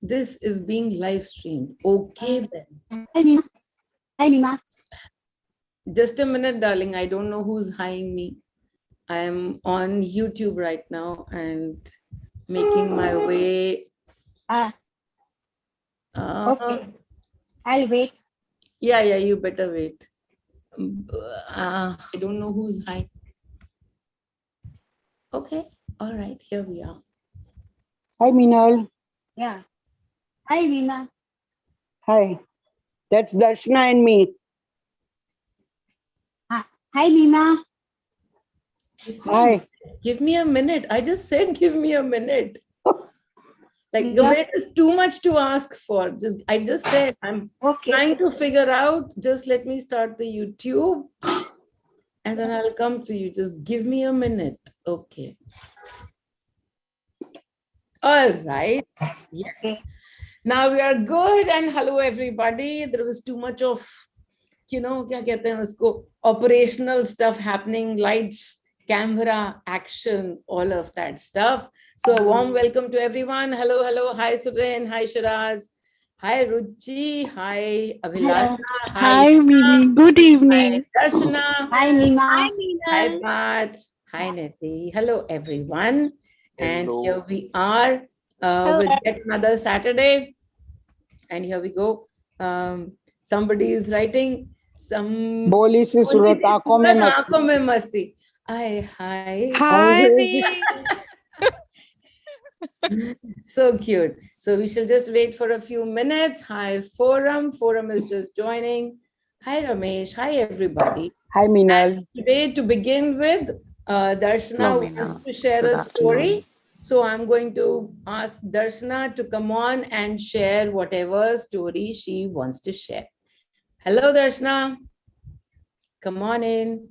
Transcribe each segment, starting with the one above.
This is being live streamed. Okay then. Hi, Meena. Hi, Meena. Just a minute, darling. I don't know who's hiring me. I'm on YouTube right now and making my way. Okay. I'll wait. Yeah, you better wait. I don't know who's hiring. Okay. All right. Here we are. Hi, Meenal. Yeah. Hi, Meena. Hi. That's Darshana and me. Hi, Meena. Hi. Give me a minute. I just said, give me a minute. Like the Yes. minute is too much to ask for. I just said I'm Okay. trying to figure out. Just let me start the YouTube, and then I'll come to you. Just give me a minute. Okay. All right. Yes. Okay. Now we are good. And hello, everybody. There was too much of, क्या कहते हैं उसको, operational stuff happening, lights, camera, action, all of that stuff. So a warm welcome to everyone. Hello. Hi, Suren. Hi, Shiraz. Hi, Ruchi. Hi, Abhilasha. Hi, Mini. Good evening. Hi, Darshana. Hi, Meena. Hi, Pat. Hi, Neti. Hello, everyone. And here we are with yet another Saturday. And here we go. Somebody is writing some. बोली सी सूरत आंखों में मस्ती. आंखों में मस्ती. Hi. Hi, So cute. So we shall just wait for a few minutes. Hi, Forum. Forum is just joining. Hi, Ramesh. Hi, everybody. Hi, Meenal. And today, to begin with, Darshana wants to share a story. So I'm going to ask Darshana to come on and share whatever story she wants to share. Hello, Darshana. Come on in.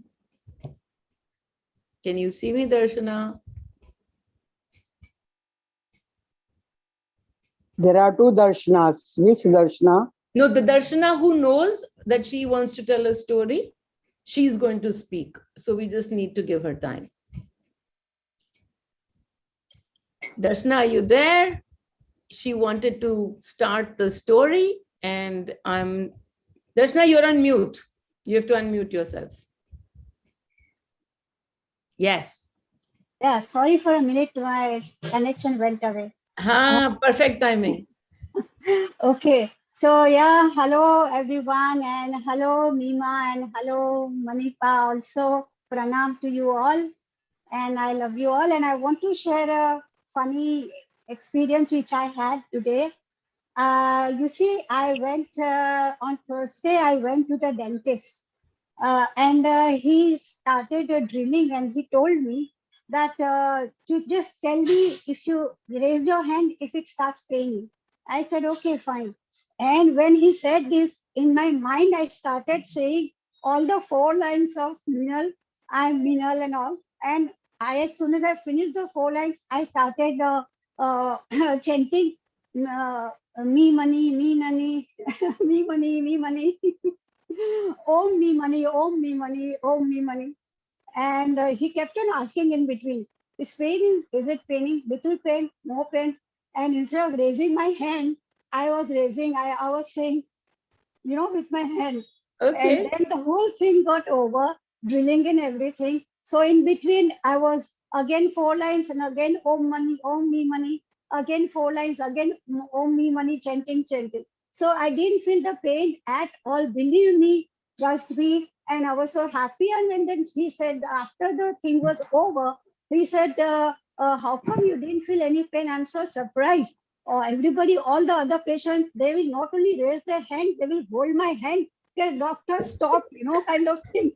Can you see me, Darshana? There are two Darshanas. Which Darshana? No, the Darshana who knows that she wants to tell a story, she's going to speak. So we just need to give her time. Darshana, are you there? She wanted to start the story and Darshana, you're on mute. You have to unmute yourself. Yes. Yeah, sorry for a minute. My connection went away. Perfect timing. Okay. So, yeah, hello, everyone. And hello, Meema. And hello, Manipa. Also, pranam to you all. And I love you all. And I want to share a funny experience which I had today. You see, I went on Thursday, I went to the dentist and he started drilling and he told me that to just tell me if you raise your hand, if it starts paining. I said, okay, fine. And when he said this, in my mind, I started saying all the 4 lines of Meenal, I'm Meenal and all. And as soon as I finished the 4 lines, I started chanting, me money, me money, me money, me money. Om me money, om me money, om me money. And he kept on asking in between, is paining? Is it paining? Little pain, more pain. And instead of raising my hand, I was saying, with my hand. Okay. And then the whole thing got over, drilling and everything. So in between, I was again 4 lines and again om money, om me money. Again 4 lines, again om me money, chanting. So I didn't feel the pain at all. Believe me, trust me. And I was so happy. And then he said, after the thing was over, he said, how come you didn't feel any pain? I'm so surprised. Everybody, all the other patients, they will not only raise their hand, they will hold my hand. Okay, doctor, stop, kind of thing.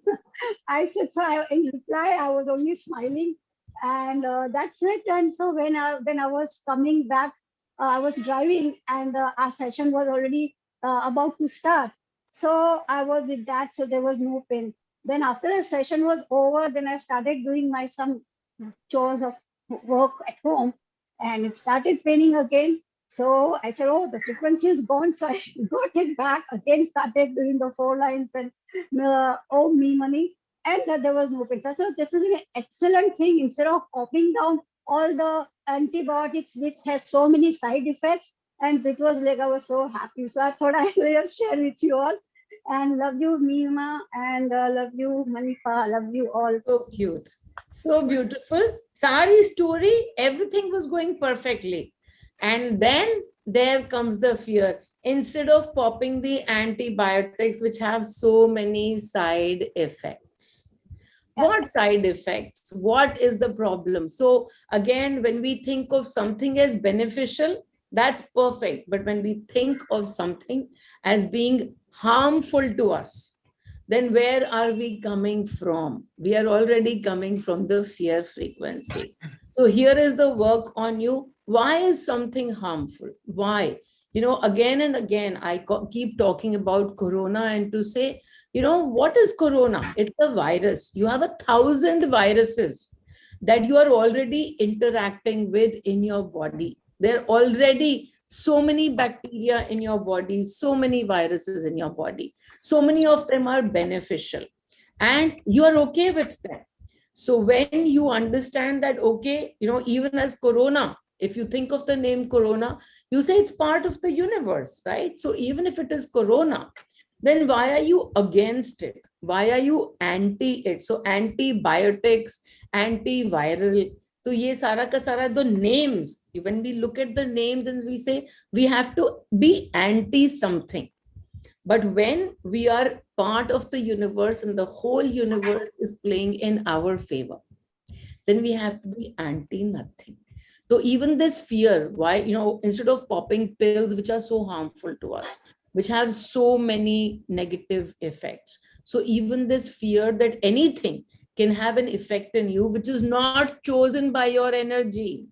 I said, so in reply, I was only smiling. And that's it. And so when I was coming back, I was driving and our session was already about to start. So I was with that, so there was no pain. Then after the session was over, then I started doing some chores of work at home and it started paining again. So I said, oh, the frequency is gone. So I got it back again, started doing the 4 lines and oh, me money. And there was no pain. So this is an excellent thing. Instead of coughing down all the antibiotics, which has so many side effects, And it was like I was so happy. So I thought I will just share with you all. And love you, Mima, and love you, Manipa. Love you all. So cute. So beautiful. Sari's story, everything was going perfectly. And then there comes the fear. Instead of popping the antibiotics, which have so many side effects. What side effects? What is the problem? So again, when we think of something as beneficial, that's perfect. But when we think of something as being harmful to us, then where are we coming from? We are already coming from the fear frequency. So here is the work on you. Why is something harmful? Why? Again and again, I keep talking about corona, and to say, what is corona? It's a virus. You have 1,000 viruses that you are already interacting with in your body. There are already so many bacteria in your body, so many viruses in your body. So many of them are beneficial, and you are okay with them. So when you understand that, okay, even as corona, if you think of the name corona, you say it's part of the universe, right? So even if it is corona, then why are you against it? Why are you anti it? So antibiotics, antiviral. So ye sara ka sara, the names, when we look at the names and we say we have to be anti something. But when we are part of the universe and the whole universe is playing in our favor, then we have to be anti nothing. So even this fear, why, instead of popping pills which are so harmful to us, which have so many negative effects. So even this fear that anything can have an effect in you, which is not chosen by your energy.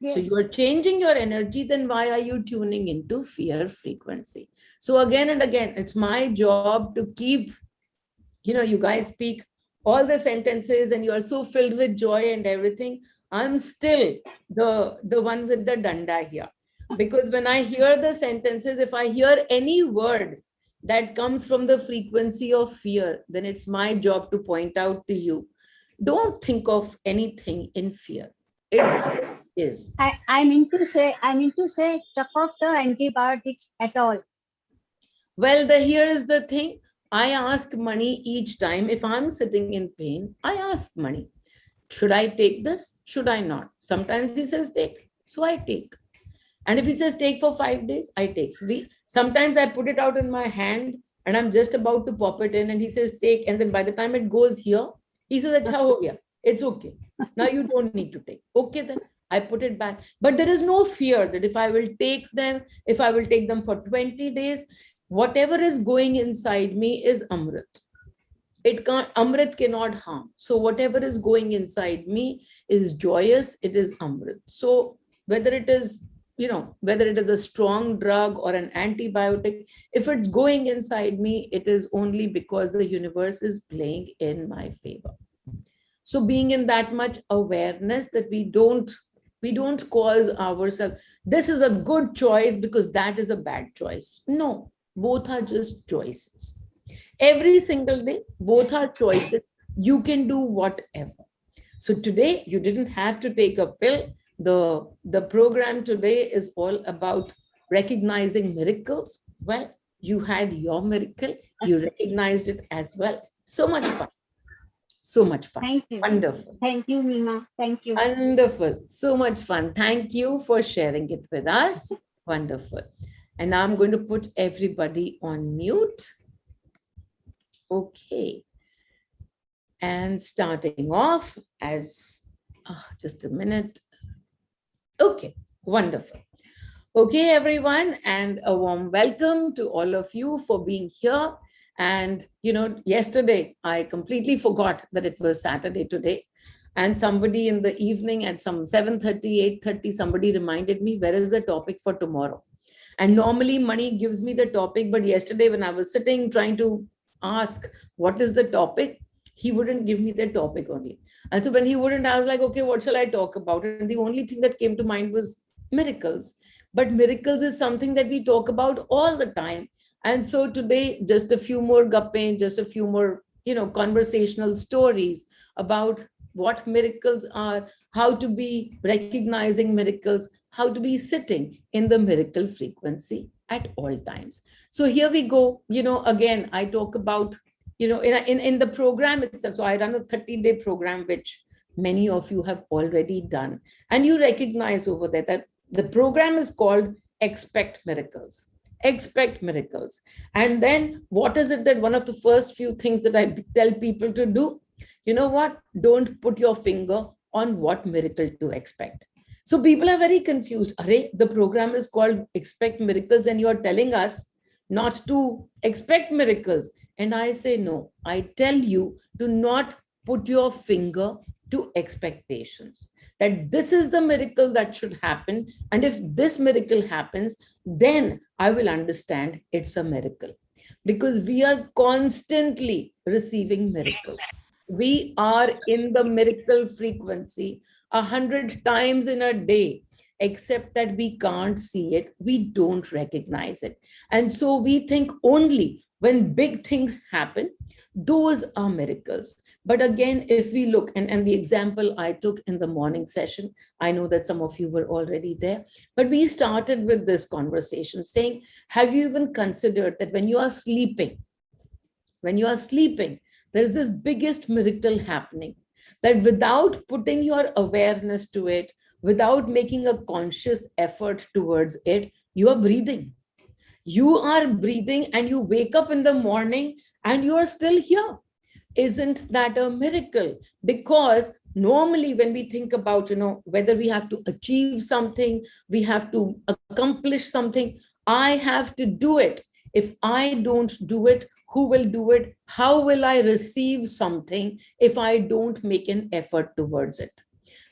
Yes. So you are changing your energy, then why are you tuning into fear frequency? So again and again, it's my job to keep, you guys speak all the sentences and you are so filled with joy and everything. I'm still the one with the danda here. Because when I hear the sentences, if I hear any word that comes from the frequency of fear, then it's my job to point out to you, don't think of anything in fear. It is. I mean to say, chuck off the antibiotics at all. Well, here is the thing. I ask money each time. If I'm sitting in pain, I ask money. Should I take this? Should I not? Sometimes he says take, so I take. And if he says take for 5 days, I take. Sometimes I put it out in my hand and I'm just about to pop it in, and he says take, and then by the time it goes here, he says, "Acha ho gaya. It's okay. Now you don't need to take." Okay, then I put it back. But there is no fear that if I will take them, if I will take them for 20 days, whatever is going inside me is Amrit. Amrit cannot harm. So whatever is going inside me is joyous, it is Amrit. So whether it is, whether it is a strong drug or an antibiotic, if it's going inside me, it is only because the universe is playing in my favor. So being in that much awareness that we don't cause ourselves, this is a good choice because that is a bad choice. No, both are just choices. Every single day, both are choices. You can do whatever. So today, you didn't have to take a pill. The program today is all about recognizing miracles. Well, you had your miracle. You recognized it as well. So much fun. So much fun. Thank you. Wonderful. Thank you, Mima. Thank you. Wonderful. So much fun. Thank you for sharing it with us. Wonderful. And now I'm going to put everybody on mute. Okay. And starting off as, just a minute. Okay, wonderful. Okay, everyone, and a warm welcome to all of you for being here. And, yesterday, I completely forgot that it was Saturday today. And somebody in the evening at some 7:30, 8:30, somebody reminded me, where is the topic for tomorrow? And normally Mani gives me the topic, but yesterday when I was sitting trying to ask what is the topic, he wouldn't give me the topic only. And so when he wouldn't, I was like, okay, what shall I talk about? And the only thing that came to mind was miracles. But miracles is something that we talk about all the time. And so today, just a few more gappe, just a few more, conversational stories about what miracles are, how to be recognizing miracles, how to be sitting in the miracle frequency at all times. So here we go. Again, I talk about, in the program itself. So I run a 30-day program, which many of you have already done. And you recognize over there that the program is called Expect Miracles. Expect miracles. And then what is it that one of the first few things that I tell people to do? You know what? Don't put your finger on what miracle to expect. So people are very confused. Array, the program is called Expect Miracles, and you're telling us not to expect miracles. And I say, no, I tell you to not put your finger to expectations, that this is the miracle that should happen. And if this miracle happens, then I will understand it's a miracle, because we are constantly receiving miracles. We are in the miracle frequency 100 times in a day, except that we can't see it, we don't recognize it. And so we think only when big things happen, those are miracles. But again, if we look, and the example I took in the morning session, I know that some of you were already there, but we started with this conversation saying, have you even considered that when you are sleeping, there is this biggest miracle happening, that without putting your awareness to it, without making a conscious effort towards it, you are breathing. You are breathing and you wake up in the morning and you are still here. Isn't that a miracle? Because normally when we think about, whether we have to achieve something, we have to accomplish something, I have to do it. If I don't do it, who will do it? How will I receive something if I don't make an effort towards it?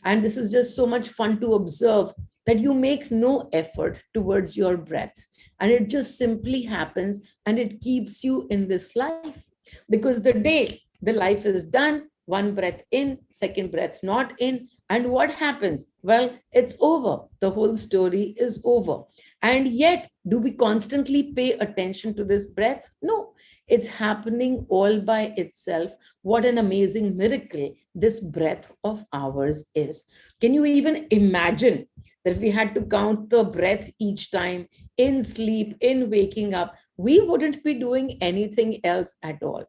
And this is just so much fun to observe, that you make no effort towards your breath, and it just simply happens, and it keeps you in this life. Because the day the life is done, one breath in, second breath not in, and what happens? Well, it's over. The whole story is over. And yet, do we constantly pay attention to this breath? No, it's happening all by itself. What an amazing miracle this breath of ours is. Can you even imagine that if we had to count the breath each time, in sleep, in waking up, we wouldn't be doing anything else at all.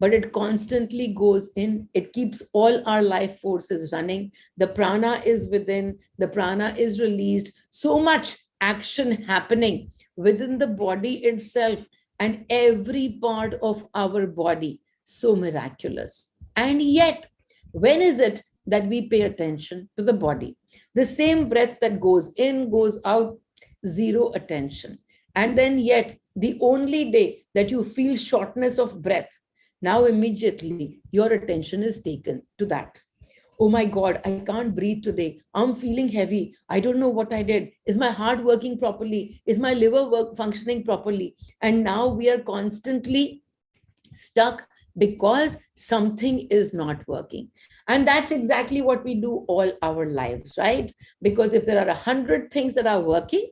But it constantly goes in, it keeps all our life forces running. The prana is within, the prana is released, so much action happening within the body itself and every part of our body. So miraculous. And yet, when is it that we pay attention to the body? The same breath that goes in, goes out, zero attention. And then yet, the only day that you feel shortness of breath, now immediately your attention is taken to that. Oh my God, I can't breathe today. I'm feeling heavy. I don't know what I did. Is my heart working properly? Is my liver functioning properly? And now we are constantly stuck because something is not working. And that's exactly what we do all our lives, right? Because if there are 100 things that are working,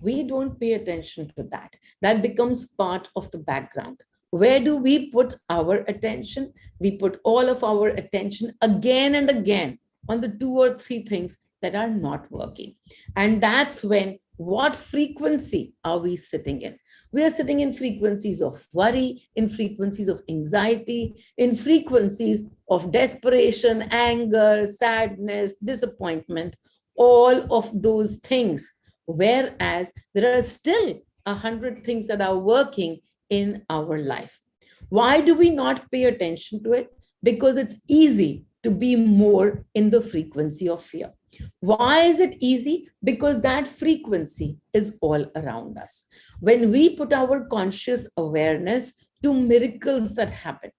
we don't pay attention to that. That becomes part of the background. Where do we put our attention? We put all of our attention again and again on the 2 or 3 things that are not working. And that's when, what frequency are we sitting in? We are sitting in frequencies of worry, in frequencies of anxiety, in frequencies of desperation, anger, sadness, disappointment, all of those things. Whereas there are still 100 things that are working in our life. Why do we not pay attention to it? Because it's easy to be more in the frequency of fear. Why is it easy? Because that frequency is all around us. When we put our conscious awareness to miracles that happen,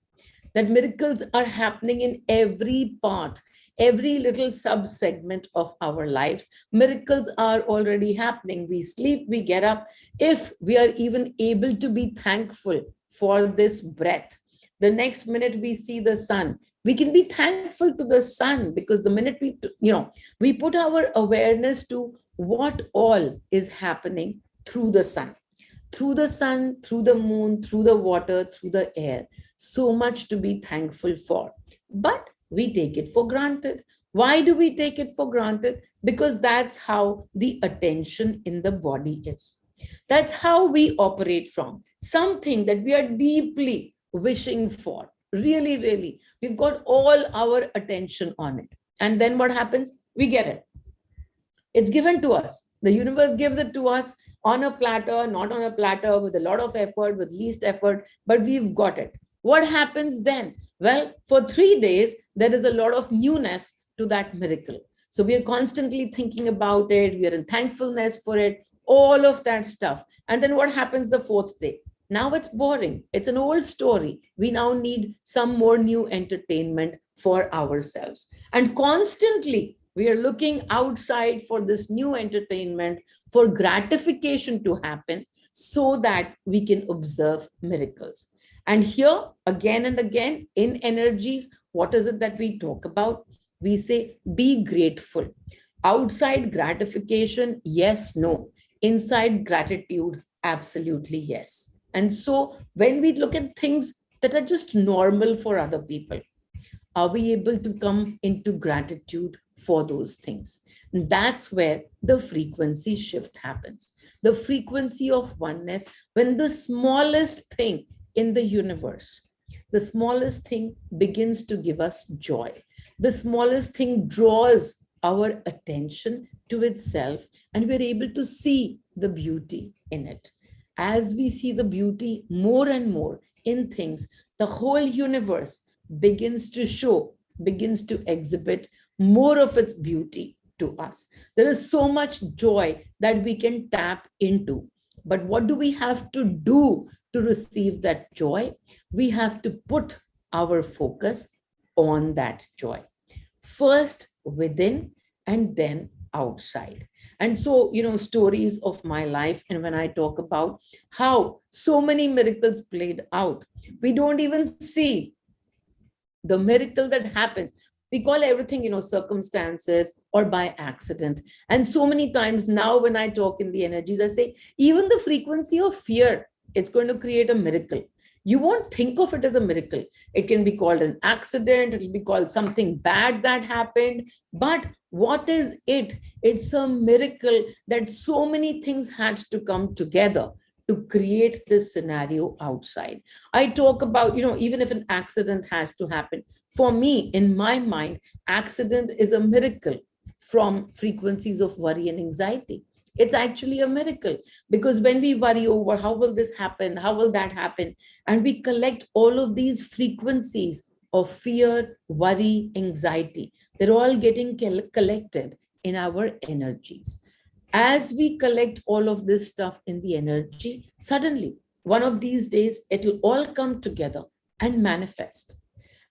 that miracles are happening in every part, every little sub-segment of our lives. Miracles are already happening. We sleep, we get up. If we are even able to be thankful for this breath, the next minute we see the sun, we can be thankful to the sun, because the minute we put our awareness to what all is happening through the sun, through the moon, through the water, through the air. So much to be thankful for. But we take it for granted. Why do we take it for granted? Because that's how the attention in the body is. That's how we operate from something that we are deeply wishing for. Really, really. We've got all our attention on it. And then what happens? We get it. It's given to us. The universe gives it to us on a platter, not on a platter, with a lot of effort, with least effort, but we've got it. What happens then? Well, for 3 days, there is a lot of newness to that miracle. So we are constantly thinking about it. We are in thankfulness for it, all of that stuff. And then what happens the fourth day? Now it's boring. It's an old story. We now need some more new entertainment for ourselves. And constantly, we are looking outside for this new entertainment, for gratification to happen so that we can observe miracles. And here, again and again, in energies, what is it that we talk about? We say, be grateful. Outside gratification, yes, no. Inside gratitude, absolutely yes. And so when we look at things that are just normal for other people, are we able to come into gratitude for those things? And that's where the frequency shift happens. The frequency of oneness, when the smallest thing in the universe, the smallest thing begins to give us joy. The smallest thing draws our attention to itself, and we're able to see the beauty in it. As we see the beauty more and more in things, the whole universe begins to show, begins to exhibit more of its beauty to us. There is so much joy that we can tap into. But what do we have to do to receive that joy? We have to put our focus on that joy. First within and then outside. And so, stories of my life, and when I talk about how so many miracles played out, we don't even see the miracle that happens. We call everything, circumstances or by accident. And so many times now, when I talk in the energies, I say, even the frequency of fear, it's going to create a miracle. You won't think of it as a miracle. It can be called an accident. It'll be called something bad that happened. But what is it? It's a miracle that so many things had to come together to create this scenario outside. I talk about, even if an accident has to happen, for me, in my mind, accident is a miracle from frequencies of worry and anxiety. It's actually a miracle, because when we worry over how will this happen, how will that happen, and we collect all of these frequencies of fear, worry, anxiety, they're all getting collected in our energies. As we collect all of this stuff in the energy, suddenly, one of these days, it'll all come together and manifest.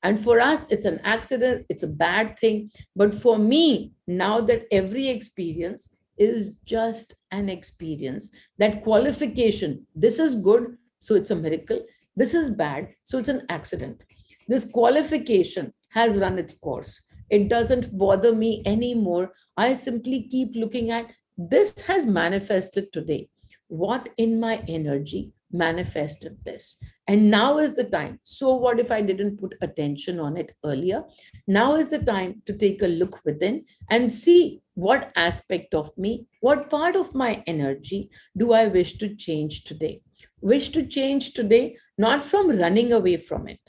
And for us, it's an accident, it's a bad thing. But for me, now that every experience is just an experience, that qualification, this is good, so it's a miracle. This is bad, so it's an accident. This qualification has run its course. It doesn't bother me anymore. I simply keep looking at this has manifested today. What in my energy manifested this? And now is the time. So what if I didn't put attention on it earlier? Now is the time to take a look within and see what aspect of me, what part of my energy do I wish to change today? Wish to change today, not from running away from it.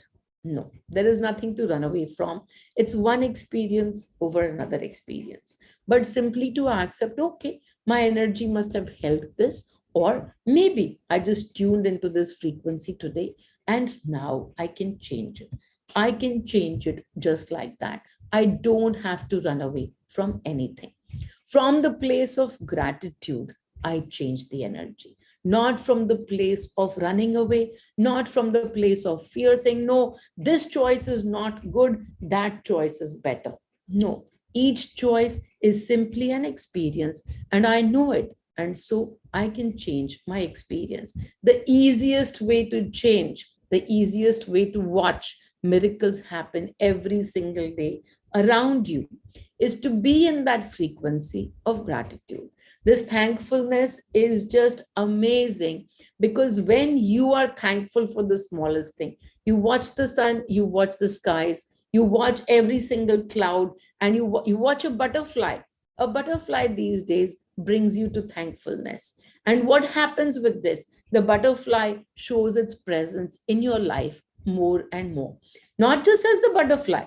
No, there is nothing to run away from. It's one experience over another experience. But simply to accept, okay, my energy must have held this, or maybe I just tuned into this frequency today and now I can change it. I can change it just like that. I don't have to run away from anything. From the place of gratitude, I change the energy. Not from the place of running away, not from the place of fear, saying, no, this choice is not good, that choice is better. No, each choice is simply an experience, and I know it. And so I can change my experience. The easiest way to change, the easiest way to watch miracles happen every single day around you is to be in that frequency of gratitude. This thankfulness is just amazing, because when you are thankful for the smallest thing, you watch the sun, you watch the skies, You watch every single cloud, and you watch a butterfly. A butterfly these days brings you to thankfulness. And what happens with this? The butterfly shows its presence in your life more and more. Not just as the butterfly,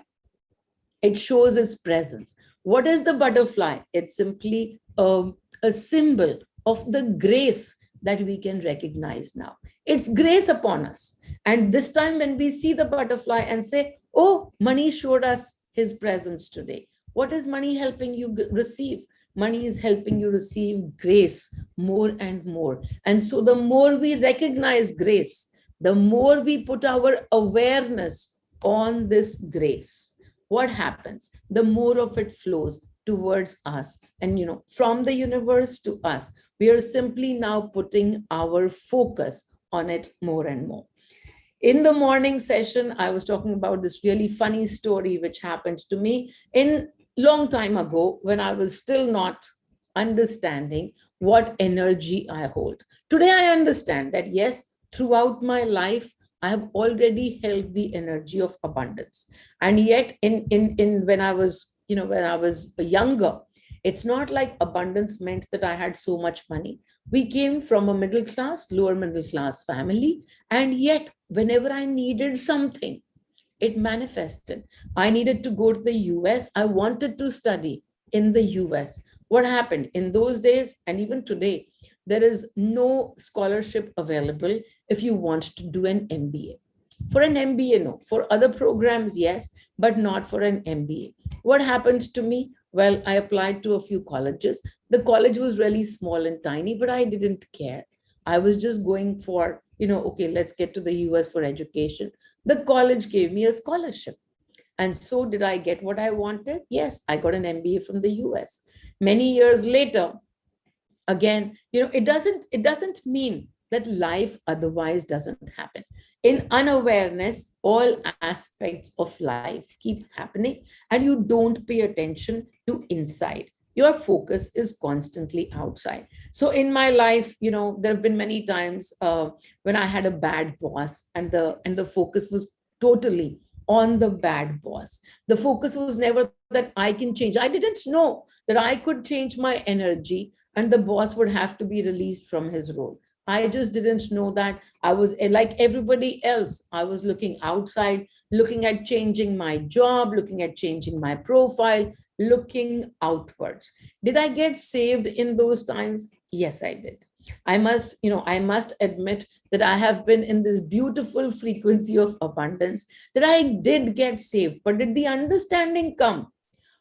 it shows its presence. What is the butterfly? It's simply a symbol of the grace that we can recognize now. It's grace upon us. And this time, when we see the butterfly and say, oh, money showed us his presence today. What is money helping you receive? Money is helping you receive grace more and more. And so, the more we recognize grace, the more we put our awareness on this grace, what happens? The more of it flows towards us. And, from the universe to us, we are simply now putting our focus on it more and more. In the morning session, I was talking about this really funny story which happened to me in long time ago when I was still not understanding what energy I hold. Today, I understand that yes, throughout my life, I have already held the energy of abundance. And yet, in when I was, when I was younger, it's not like abundance meant that I had so much money. We came from a middle class, lower middle class family, and yet, whenever I needed something, it manifested. I needed to go to the US. I wanted to study in the US. What happened in those days, and even today, there is no scholarship available if you want to do an MBA. For an MBA, no. For other programs, yes, but not for an MBA. What happened to me? Well, I applied to a few colleges. The college was really small and tiny, but I didn't care. I was just going for, okay, let's get to the US for education. The college gave me a scholarship. And so did I get what I wanted? Yes, I got an MBA from the US. Many years later, again, it doesn't mean that life otherwise doesn't happen. In unawareness, all aspects of life keep happening, and you don't pay attention to inside. Your focus is constantly outside. So in my life, there have been many times when I had a bad boss, and the focus was totally on the bad boss. The focus was never that I can change. I didn't know that I could change my energy and the boss would have to be released from his role. I just didn't know that. I was like everybody else. I was looking outside, looking at changing my job, looking at changing my profile, looking outwards. Did I get saved in those times? Yes, I did. I must admit that I have been in this beautiful frequency of abundance, that I did get saved. But did the understanding come?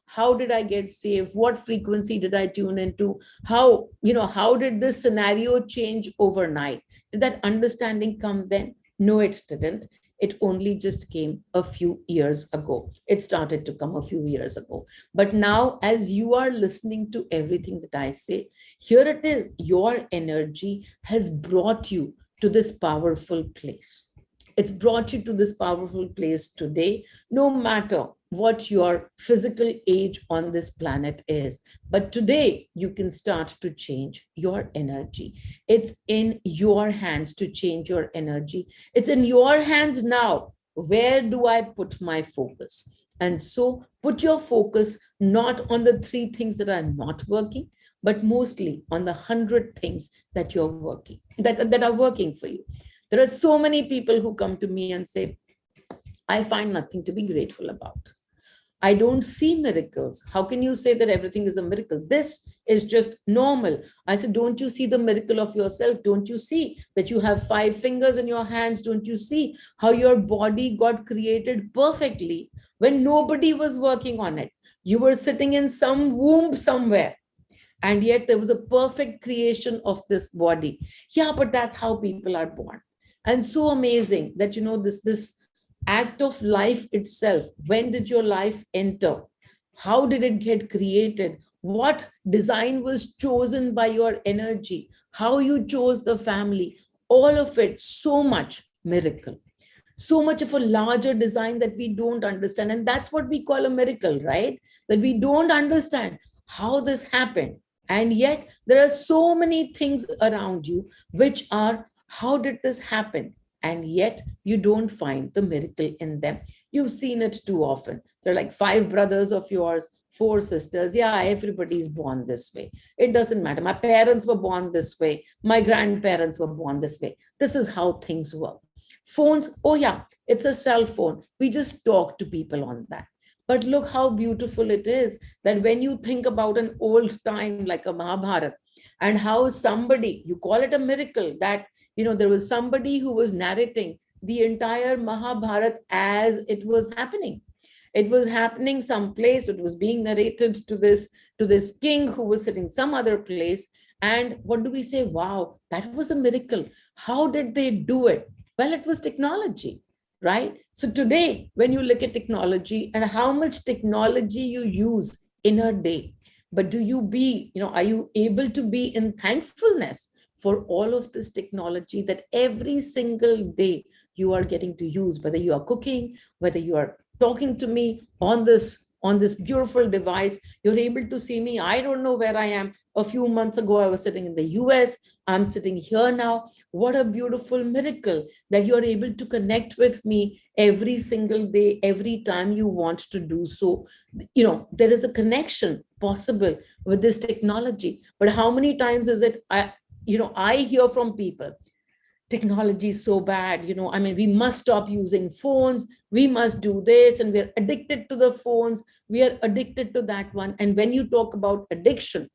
How did I get saved? What frequency did I tune into? How did this scenario change overnight? Did that understanding come then? No, it didn't. It only just came a few years ago. It started to come a few years ago. But now, as you are listening to everything that I say, here it is. Your energy has brought you to this powerful place. It's brought you to this powerful place today, no matter what your physical age on this planet is. But today, you can start to change your energy. It's in your hands to change your energy. It's in your hands now. Where do I put my focus? And so put your focus not on the 3 things that are not working, but mostly on the 100 things that you're working, that are working for you. There are so many people who come to me and say, I find nothing to be grateful about. I don't see miracles. How can you say that everything is a miracle? This is just normal. I said, don't you see the miracle of yourself? Don't you see that you have 5 fingers in your hands? Don't you see how your body got created perfectly when nobody was working on it? You were sitting in some womb somewhere, and yet there was a perfect creation of this body. Yeah, but that's how people are born. And so amazing that, this act of life itself. When did your life enter? How did it get created? What design was chosen by your energy? How you chose the family? All of it, so much miracle. So much of a larger design that we don't understand. And that's what we call a miracle, right? That we don't understand how this happened. And yet there are so many things around you which are, how did this happen? And yet you don't find the miracle in them. You've seen it too often. There are like 5 brothers of yours, 4 sisters. Yeah, everybody's born this way. It doesn't matter. My parents were born this way. My grandparents were born this way. This is how things work. Phones, oh yeah, it's a cell phone. We just talk to people on that. But look how beautiful it is that when you think about an old time like a Mahabharata, and how somebody, you call it a miracle, that there was somebody who was narrating the entire Mahabharata as it was happening. It was happening someplace. It was being narrated to this king who was sitting some other place. And what do we say? Wow, that was a miracle. How did they do it? Well, it was technology, right? So today, when you look at technology and how much technology you use in a day, but are you able to be in thankfulness for all of this technology that every single day you are getting to use, whether you are cooking, whether you are talking to me on this beautiful device, you're able to see me. I don't know where I am. A few months ago, I was sitting in the US. I'm sitting here now. What a beautiful miracle that you're able to connect with me every single day, every time you want to do so. There is a connection possible with this technology. But how many times is it, I hear from people, technology is so bad, we must stop using phones, we must do this, and we're addicted to the phones, we are addicted to that one. And when you talk about addiction,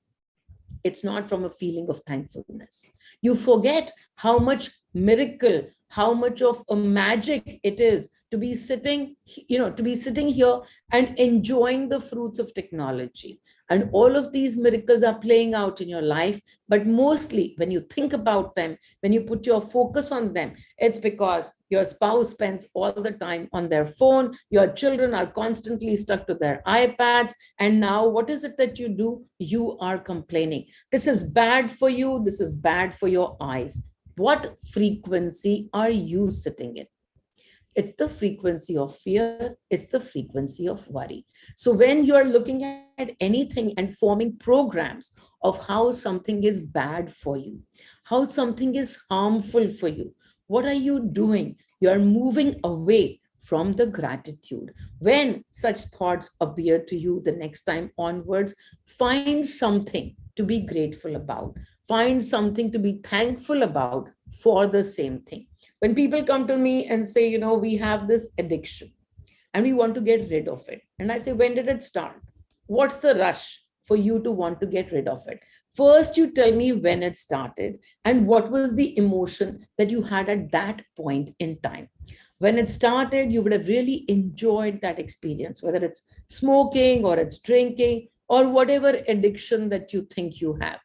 it's not from a feeling of thankfulness. You forget how much miracle, how much of a magic it is to be sitting here and enjoying the fruits of technology. And all of these miracles are playing out in your life. But mostly when you think about them, when you put your focus on them, it's because your spouse spends all the time on their phone, your children are constantly stuck to their iPads. And now what is it that you do? You are complaining. This is bad for you. This is bad for your eyes. What frequency are you sitting in? It's the frequency of fear. It's the frequency of worry. So when you're looking at anything and forming programs of how something is bad for you, how something is harmful for you, what are you doing? You're moving away from the gratitude. When such thoughts appear to you the next time onwards, find something to be grateful about. Find something to be thankful about for the same thing. When people come to me and say, we have this addiction and we want to get rid of it. And I say, when did it start? What's the rush for you to want to get rid of it? First, you tell me when it started and what was the emotion that you had at that point in time. When it started, you would have really enjoyed that experience, whether it's smoking or it's drinking or whatever addiction that you think you have.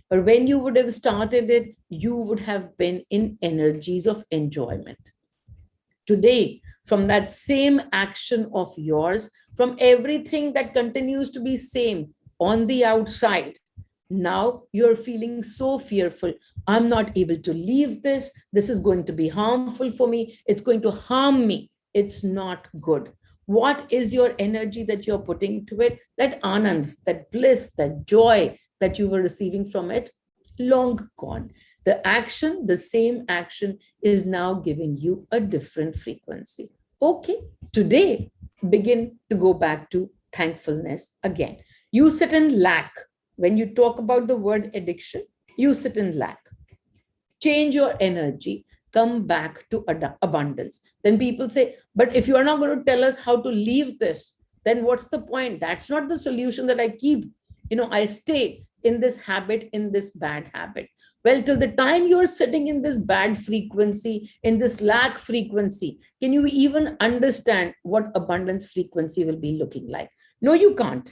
But when you would have started it, you would have been in energies of enjoyment. Today, from that same action of yours, from everything that continues to be same on the outside, now you're feeling so fearful. I'm not able to leave this. This is going to be harmful for me. It's going to harm me. It's not good. What is your energy that you're putting to it? That anand, that bliss, that joy that you were receiving from it, long gone. The action, the same action is now giving you a different frequency. Okay, today, begin to go back to thankfulness again. You sit in lack. When you talk about the word addiction, you sit in lack. Change your energy, come back to abundance. Then people say, but if you are not going to tell us how to leave this, then what's the point? That's not the solution that I keep. I stay in this habit, in this bad habit. Well, till the time you're sitting in this bad frequency, in this lack frequency, can you even understand what abundance frequency will be looking like? No, you can't.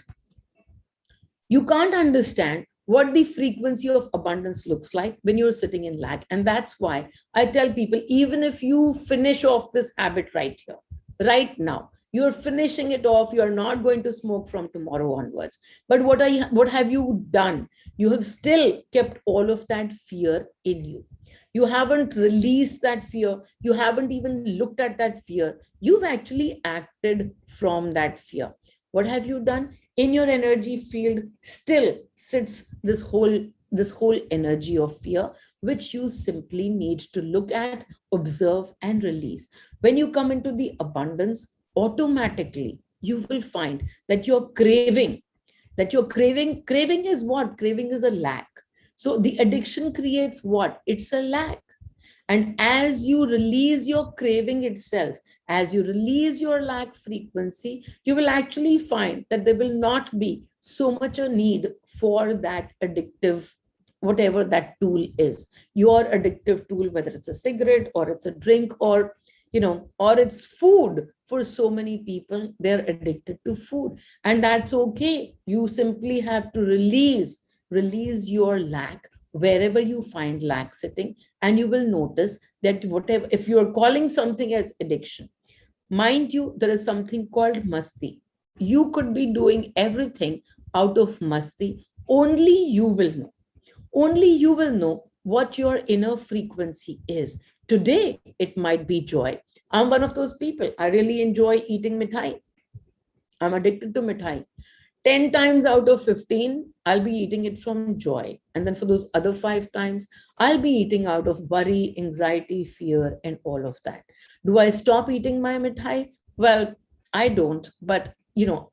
You can't understand what the frequency of abundance looks like when you're sitting in lack. And that's why I tell people, even if you finish off this habit right here, right now, you're finishing it off, you're not going to smoke from tomorrow onwards. But what have you done? You have still kept all of that fear in you. You haven't released that fear. You haven't even looked at that fear. You've actually acted from that fear. What have you done? In your energy field still sits this whole energy of fear, which you simply need to look at, observe, and release. When you come into the abundance, automatically you will find that you're craving, craving is what? Craving is a lack. So the addiction creates what? It's a lack. And as you release your craving itself, as you release your lack frequency, you will actually find that there will not be so much a need for that addictive, whatever that tool is, your addictive tool, whether it's a cigarette or it's a drink or, or it's food. For so many people, they're addicted to food, and that's okay. You simply have to release your lack wherever you find lack sitting, and you will notice that whatever, if you are calling something as addiction, mind you, there is something called masti. You could be doing everything out of masti. Only you will know what your inner frequency is. Today it might be joy. I'm one of those people. I really enjoy eating mithai. I'm addicted to mithai. 10 times out of 15, I'll be eating it from joy. And then for those other 5 times, I'll be eating out of worry, anxiety, fear, and all of that. Do I stop eating my mithai? Well, I don't, but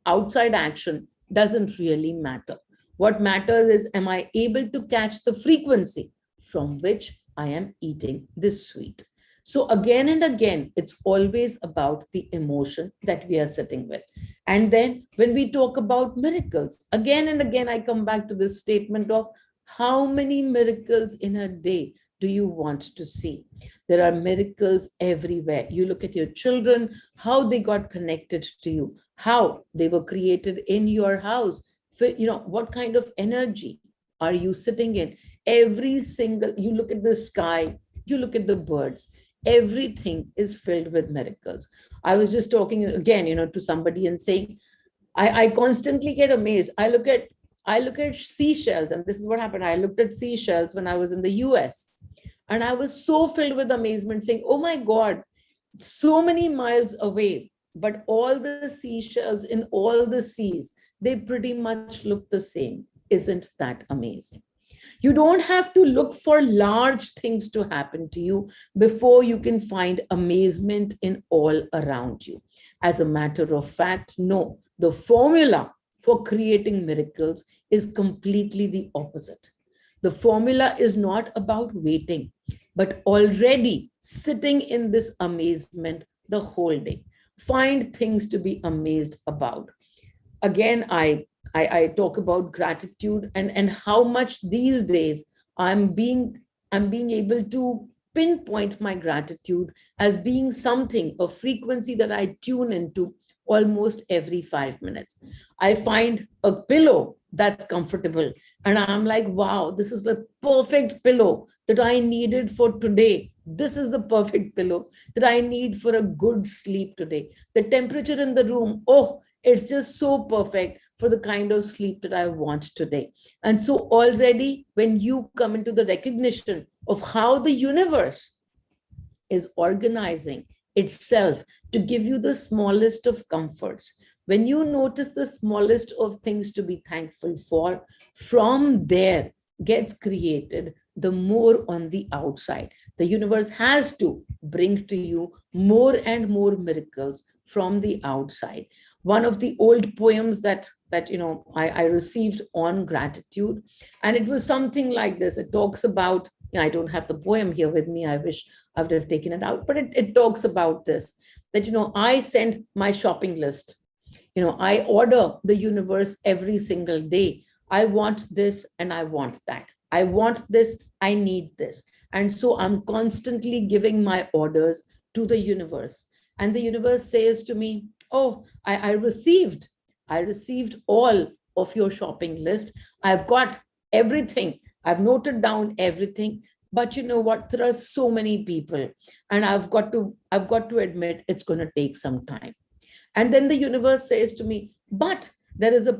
outside action doesn't really matter. What matters is, am I able to catch the frequency from which I am eating this sweet? So again and again, it's always about the emotion that we are sitting with. And then when we talk about miracles, again and again, I come back to this statement of how many miracles in a day do you want to see? There are miracles everywhere. You look at your children, how they got connected to you, how they were created in your house. What kind of energy are you sitting in? You look at the sky, you look at the birds, everything is filled with miracles. I was just talking again, to somebody and saying, I constantly get amazed. I look at seashells, and this is what happened. I looked at seashells when I was in the US, and I was so filled with amazement, saying, oh my God, so many miles away, but all the seashells in all the seas, they pretty much look the same. Isn't that amazing? You don't have to look for large things to happen to you before you can find amazement in all around you. As a matter of fact, no, the formula for creating miracles is completely the opposite. The formula is not about waiting, but already sitting in this amazement the whole day. Find things to be amazed about. Again, I talk about gratitude and how much these days I'm being able to pinpoint my gratitude as being something, a frequency that I tune into almost every 5 minutes. I find a pillow that's comfortable, and I'm like, wow, this is the perfect pillow that I needed for today. This is the perfect pillow that I need for a good sleep today. The temperature in the room, oh, it's just so perfect for the kind of sleep that I want today. And so already when you come into the recognition of how the universe is organizing itself to give you the smallest of comforts, when you notice the smallest of things to be thankful for, from there gets created the more on the outside. The universe has to bring to you more and more miracles from the outside. One of the old poems that I received on gratitude, and it was something like this. It talks about, I don't have the poem here with me, I wish I would have taken it out, but it talks about this, that I send my shopping list, I order the universe every single day. I want this and I want that. I want this, I need this. And so I'm constantly giving my orders to the universe. And the universe says to me, oh, I received all of your shopping list. I've got everything. I've noted down everything. But you know what? There are so many people, and I've got to admit it's going to take some time. And then the universe says to me, but there is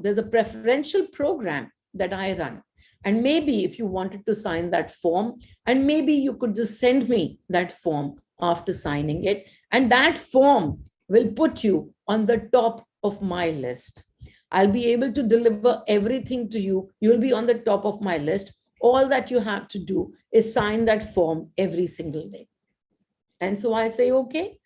there's a preferential program that I run. And maybe if you wanted to sign that form, and maybe you could just send me that form after signing it. And that form will put you on the top of my list. I'll be able to deliver everything to you. You'll be on the top of my list. All that you have to do is sign that form every single day. And so I say, okay,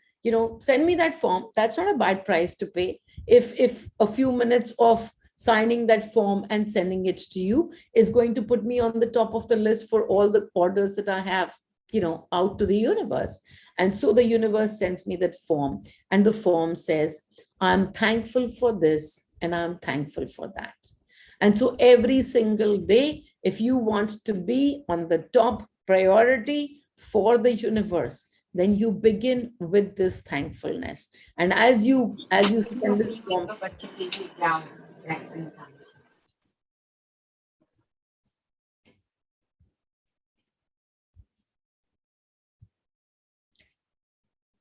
send me that form. That's not a bad price to pay. If a few minutes of signing that form and sending it to you is going to put me on the top of the list for all the orders that I have, out to the universe. And so the universe sends me that form, and the form says, I'm thankful for this and I'm thankful for that. And so every single day, if you want to be on the top priority for the universe, then you begin with this thankfulness. And as you send this form,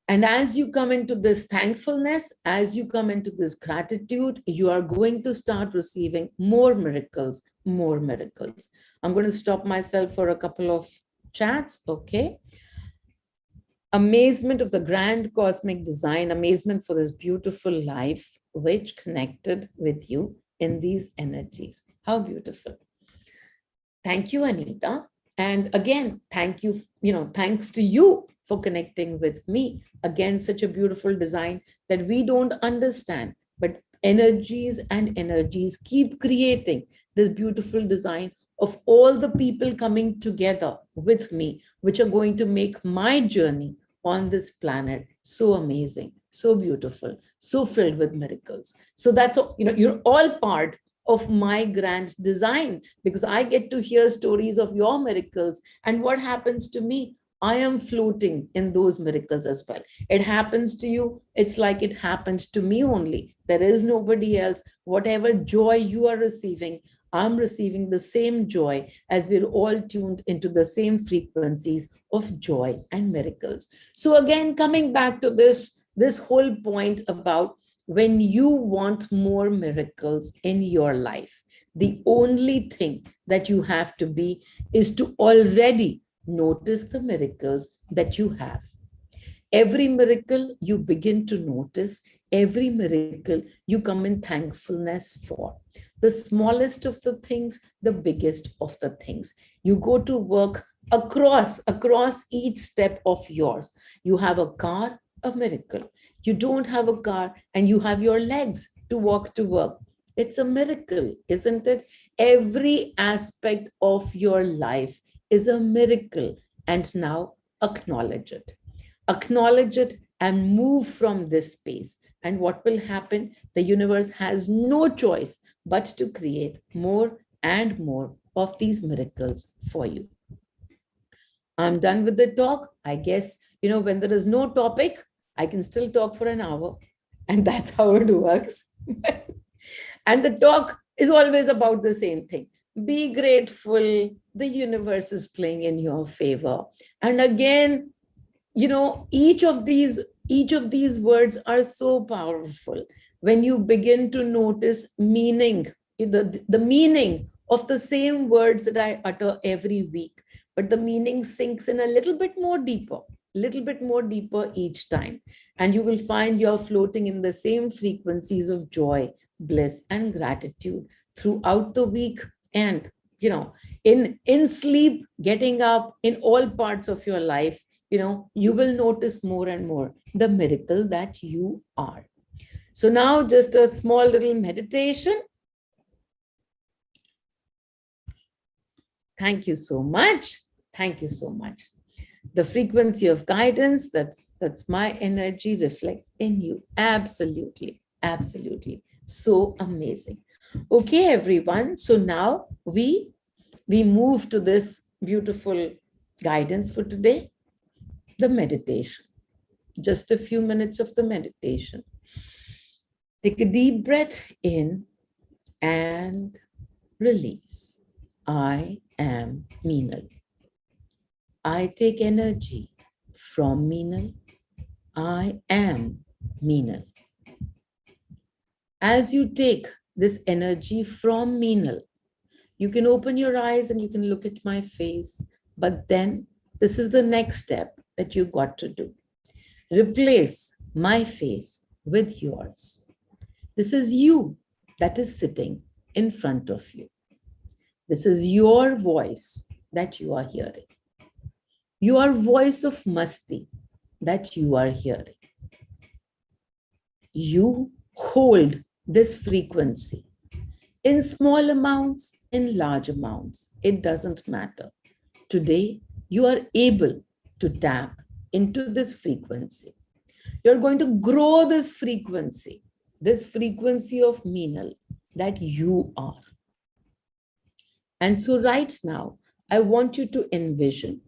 and as you come into this thankfulness, as you come into this gratitude, you are going to start receiving more miracles, more miracles. I'm going to stop myself for a couple of chats. Okay. Amazement of the grand cosmic design, amazement for this beautiful life, which connected with you in these energies. How beautiful. Thank you, Anita. And again, thank you, thanks to you for connecting with me. Again, such a beautiful design that we don't understand, but energies and energies keep creating this beautiful design of all the people coming together with me, which are going to make my journey on this planet so amazing, so beautiful, so filled with miracles. So that's, you're all part of my grand design, because I get to hear stories of your miracles. And what happens to me? I am floating in those miracles as well. It happens to you. It's like it happened to me only. There is nobody else. Whatever joy you are receiving, I'm receiving the same joy, as we're all tuned into the same frequencies of joy and miracles. So again, coming back to this whole point about when you want more miracles in your life, the only thing that you have to be is to already notice the miracles that you have. Every miracle you begin to notice, every miracle you come in thankfulness for. The smallest of the things, the biggest of the things. You go to work across each step of yours. You have a car, a miracle. You don't have a car and you have your legs to walk to work. It's a miracle, isn't it? Every aspect of your life is a miracle. And now acknowledge it. Acknowledge it and move from this space. And what will happen? The universe has no choice but to create more and more of these miracles for you. I'm done with the talk. I guess, when there is no topic, I can still talk for an hour. And that's how it works. And the talk is always about the same thing. Be grateful. The universe is playing in your favor. And again, each of these words are so powerful. When you begin to notice meaning, the meaning of the same words that I utter every week, but the meaning sinks in a little bit more deeper each time. And you will find you're floating in the same frequencies of joy, bliss, and gratitude throughout the week. And, in sleep, getting up, in all parts of your life, you will notice more and more the miracle that you are. So now just a small little meditation. Thank you so much. Thank you so much. The frequency of guidance, that's my energy, reflects in you. Absolutely, absolutely. So amazing. Okay, everyone. So now we move to this beautiful guidance for today, the meditation. Just a few minutes of the meditation. Take a deep breath in and release. I am Meenal. I take energy from Meenal. I am Meenal. As you take this energy from Meenal, you can open your eyes and you can look at my face. But then this is the next step that you got to do. Replace my face with yours. This is you that is sitting in front of you. This is your voice that you are hearing. Your voice of Masti that you are hearing. You hold this frequency in small amounts, in large amounts. It doesn't matter. Today, you are able to tap into this frequency. You're going to grow this frequency of Meenal that you are. And so right now, I want you to envision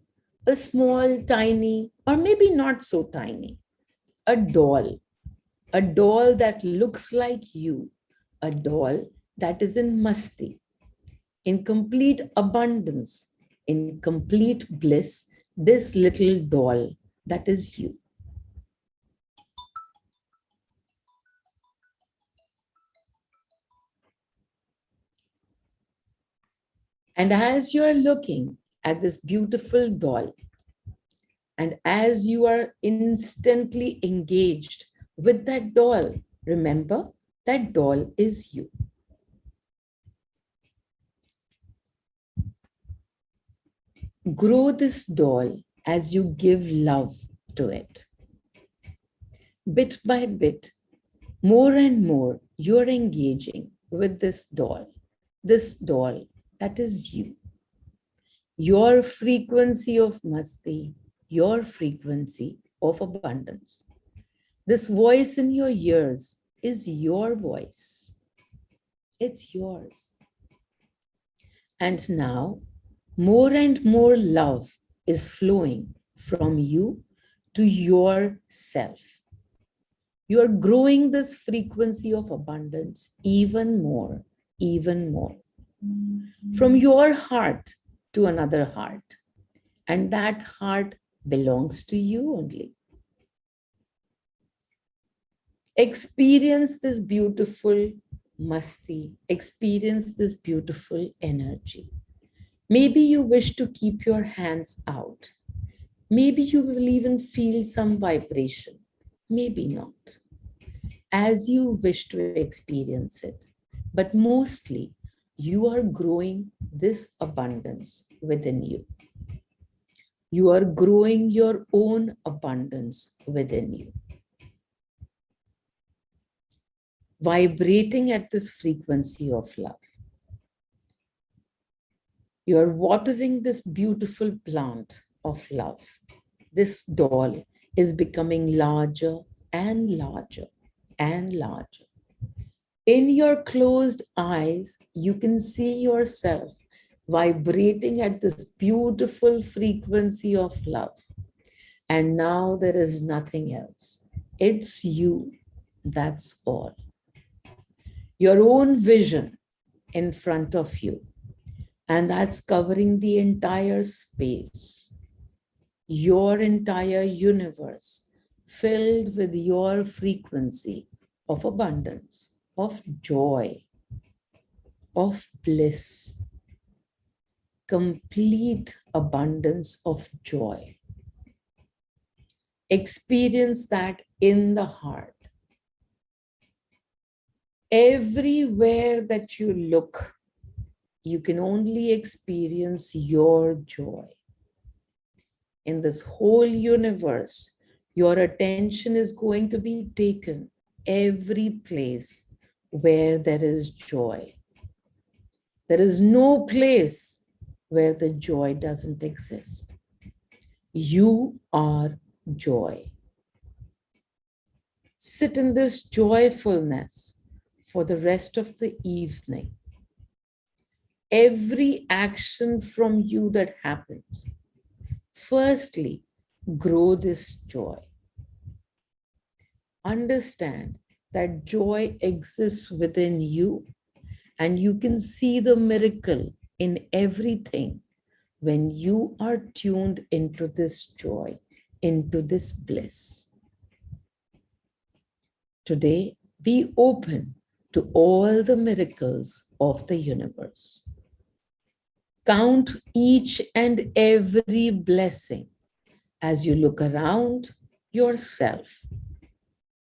a small, tiny, or maybe not so tiny, a doll that looks like you, a doll that is in masti, in complete abundance, in complete bliss, this little doll that is you. And as you are looking at this beautiful doll, and as you are instantly engaged with that doll, remember that doll is you. Grow this doll as you give love to it. Bit by bit, more and more, you're engaging with this doll that is you. Your frequency of masti, your frequency of abundance. This voice in your ears is your voice. It's yours. And now, more and more love is flowing from you to yourself. You are growing this frequency of abundance even more, from your heart to another heart. And that heart belongs to you only. Experience this beautiful masti, experience this beautiful energy. Maybe you wish to keep your hands out. Maybe you will even feel some vibration. Maybe not. As you wish to experience it. But mostly, you are growing this abundance within you. You are growing your own abundance within you. Vibrating at this frequency of love. You are watering this beautiful plant of love. This doll is becoming larger and larger and larger. In your closed eyes, you can see yourself vibrating at this beautiful frequency of love. And now there is nothing else. It's you. That's all. Your own vision in front of you. And that's covering the entire space. Your entire universe filled with your frequency of abundance, of joy, of bliss, complete abundance of joy. Experience that in the heart. Everywhere that you look, you can only experience your joy. In this whole universe, your attention is going to be taken every place where there is joy. There is no place where the joy doesn't exist. You are joy. Sit in this joyfulness for the rest of the evening. Every action from you that happens, firstly, grow this joy. Understand that joy exists within you, and you can see the miracle in everything when you are tuned into this joy, into this bliss. Today, be open to all the miracles of the universe. Count each and every blessing as you look around yourself.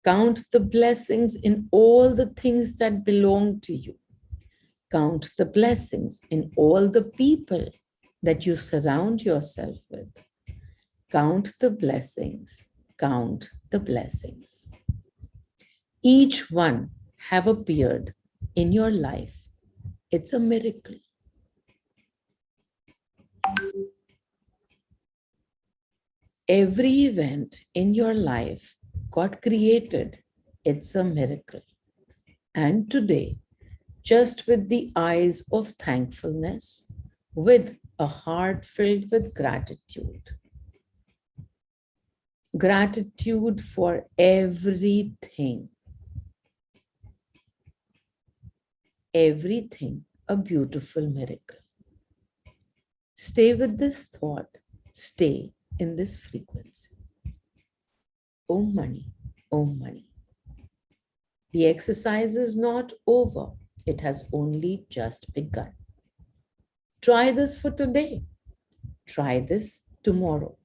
Count the blessings in all the things that belong to you. Count the blessings in all the people that you surround yourself with. Count the blessings. Count the blessings. each one have appeared in your life, it's a miracle. Every event in your life got created, it's a miracle. And today, just with the eyes of thankfulness, with a heart filled with gratitude. Gratitude for everything. Everything a beautiful miracle. Stay with this thought. Stay in this frequency. Om Mani, Om Mani. The exercise is not over. It has only just begun. Try this for today. Try this tomorrow.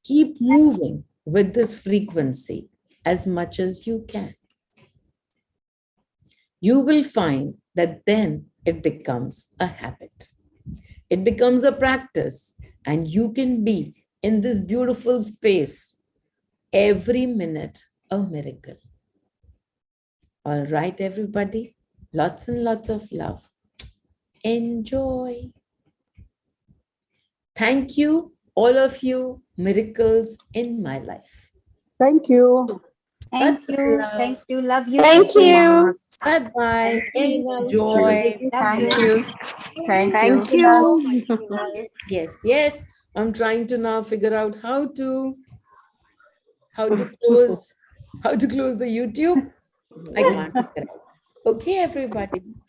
Keep moving with this frequency as much as you can. You will find that then it becomes a habit. It becomes a practice, and you can be in this beautiful space every minute a miracle. All right, everybody, lots and lots of love. Enjoy. Thank you, all of you, miracles in my life. Thank you. Thank Lots of you. love. Thank you. Love you. Thank so you. much. Bye-bye. Enjoy. Love Thank you. you. Thank Thank you. you. Yes, yes. I'm trying to now figure out how to close the YouTube. I can't figure out. Okay, everybody.